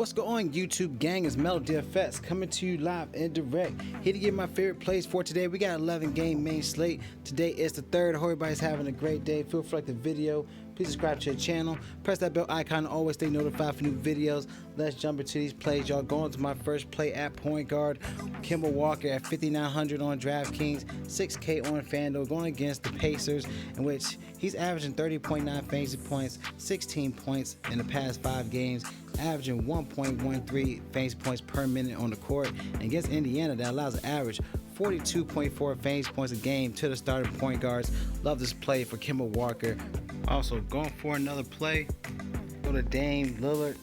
What's going on, YouTube gang? It's Melo DFS coming to you live and direct. Here to give my favorite plays for today. We got 11 game main slate. Today is the 3rd. Hope everybody's having a great day. Feel free to like the video. Please subscribe to the channel. Press that bell icon to always stay notified for new videos. Let's jump into these plays, y'all. Going to my first play at point guard. Kimball Walker at 5,900 on DraftKings, 6K on FanDuel, going against the Pacers, in which he's averaging 30.9 fantasy points, 16 points in the past 5 games, averaging 1.13 fantasy points per minute on the court. And against Indiana, that allows an average 42.4 fantasy points a game to the starting point guards. Love this play for Kimball Walker. Also, going for another play, go to Dame Lillard,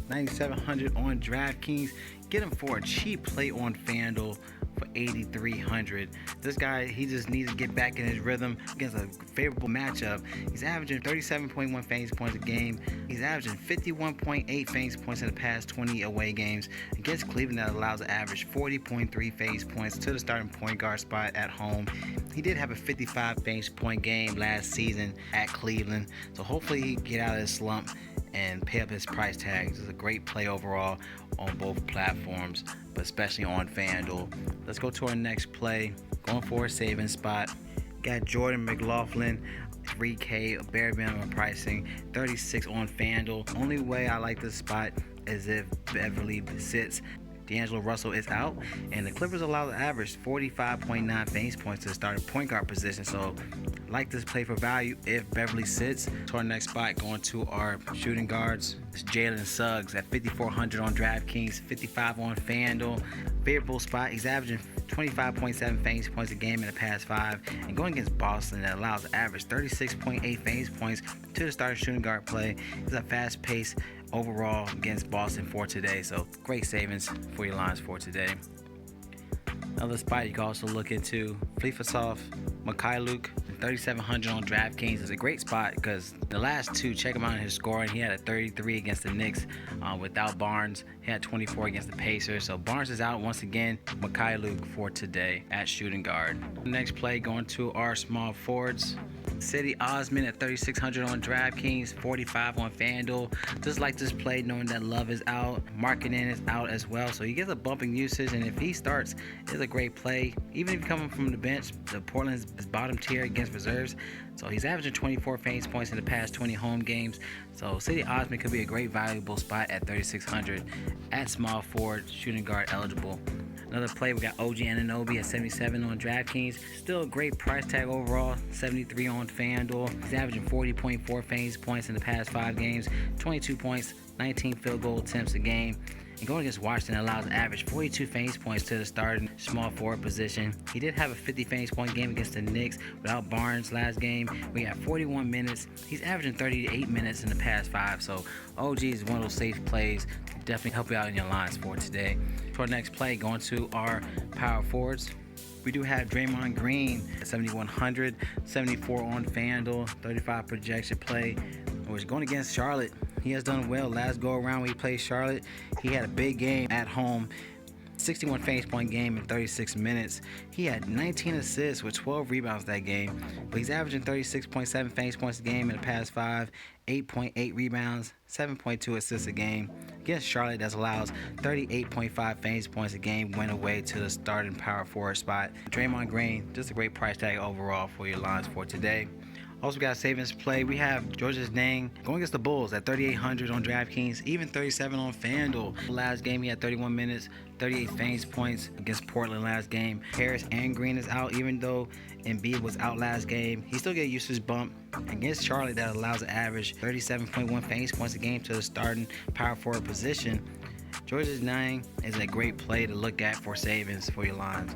9,700 on DraftKings. Get him for a cheap play on FanDuel for 8,300. This guy, he just needs to get back in his rhythm against a favorable matchup. He's averaging 37.1 fantasy points a game. He's averaging 51.8 fantasy points in the past 20 away games. Against Cleveland, that allows an average 40.3 fantasy points to the starting point guard spot at home. He did have a 55 fantasy point game last season at Cleveland, so hopefully he can get out of this slump and pay up his price tag. This is a great play overall on both platforms, but especially on FanDuel. Let's go to our next play. Going for a savings spot. Got Jordan McLaughlin, 3K bare minimum pricing, 36 on FanDuel. Only way I like this spot is if Beverly sits. D'Angelo Russell is out, and the Clippers allow the average 45.9 fantasy points to the starting point guard position. So I like this play for value if Beverly sits. To our next spot, going to our shooting guards. It's Jalen Suggs at 5,400 on DraftKings, 55 on FanDuel. Favorable spot. He's averaging 25.7 fantasy points a game in the past 5, and going against Boston, that allows an average 36.8 fantasy points to the starting shooting guard play. It's a fast pace overall against Boston for today, so great savings for your lines for today. Another spot you can also look into, Fleetfoot Mikhailuk, 3,700 on DraftKings is a great spot because the last 2, check him out in his scoring. He had a 33 against the Knicks without Barnes. He had 24 against the Pacers. So Barnes is out once again. Mikhailuk for today at shooting guard. Next play, going to our small forwards. City Osman at 3,600 on DraftKings, 45 on FanDuel. Just like this play, knowing that Love is out, Markkanen is out as well, so he gets a bumping usage, and if he starts, it's a great play. Even if he's coming from the bench, the Portland's bottom tier against reserves, so he's averaging 24 fantasy points in the past 20 home games. So City Osman could be a great valuable spot at 3,600 at small forward, shooting guard eligible. Another play, we got OG Anunoby at 77 on DraftKings. Still a great price tag overall, 73 on FanDuel. He's averaging 40.4 fantasy points in the past 5 games, 22 points, 19 field goal attempts a game. And going against Washington allows an average 42 fantasy points to the starting small forward position. He did have a 50 fantasy point game against the Knicks without Barnes last game. We got 41 minutes. He's averaging 38 minutes in the past 5. So OG is one of those safe plays. Definitely help you out in your lines for today. For our next play, going to our power forwards. We do have Draymond Green at 7,100, 74 on FanDuel, 35 projection play. We're going against Charlotte. He has done well last go around when he played Charlotte. He had a big game at home, 61 fantasy point game in 36 minutes. He had 19 assists with 12 rebounds that game, but he's averaging 36.7 fantasy points a game in the past 5, 8.8 rebounds, 7.2 assists a game. Against Charlotte, that allows 38.5 fantasy points a game, went away to the starting power forward spot. Draymond Green, just a great price tag overall for your lines for today. Also got a savings play. We have Georges Niang going against the Bulls at 3,800 on DraftKings, even 37 on FanDuel. Last game he had 31 minutes, 38 fantasy points against Portland last game. Harris and Green is out, even though Embiid was out last game. He still get a usage bump. Against Charlotte, that allows an average 37.1 fantasy points a game to the starting power forward position. Georges Niang is a great play to look at for savings for your lines.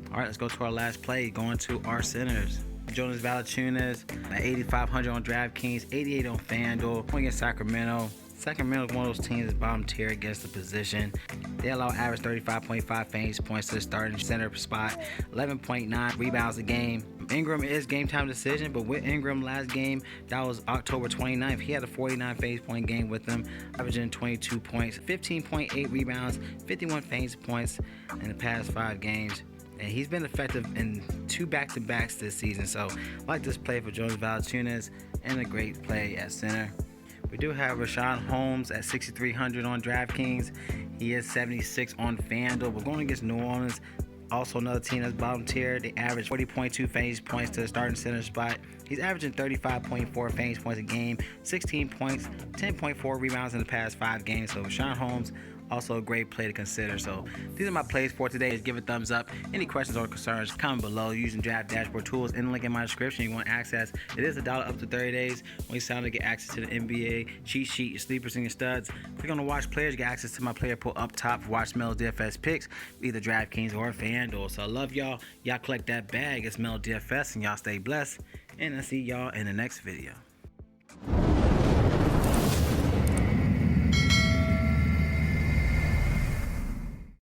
All right, let's go to our last play, going to our centers. Jonas Valanciunas at 8,500 on DraftKings, 88 on FanDuel. Going against Sacramento. Sacramento is one of those teams that's bottom tier against the position. They allow average 35.5 fantasy points to the starting center spot, 11.9 rebounds a game. Ingram is game time decision, but with Ingram last game, that was October 29th. He had a 49 fantasy point game with them, averaging 22 points, 15.8 rebounds, 51 fantasy points in the past 5 games. And he's been effective in 2 back-to-backs this season. So I like this play for Jonas Valanciunas and a great play at center. We do have Rashawn Holmes at 6,300 on DraftKings. He is 76 on FanDuel. We're going against New Orleans. Also another team that's bottom tier. They average 40.2 fantasy points to the starting center spot. He's averaging 35.4 fantasy points a game, 16 points, 10.4 rebounds in the past 5 games. So Rashawn Holmes, also a great play to consider. So these are my plays for today. Just give a thumbs up. Any questions or concerns, comment below using Draft Dashboard tools in the link in my description. You want access. It is $1 up to 30 days. When you sign up to get access to the NBA cheat sheet, your sleepers and your studs. Click on the watch players. You get access to my player pool up top for watch Melo DFS picks, either DraftKings or FanDuel. So I love y'all. Y'all collect that bag. It's Melo DFS and y'all stay blessed. And I'll see y'all in the next video.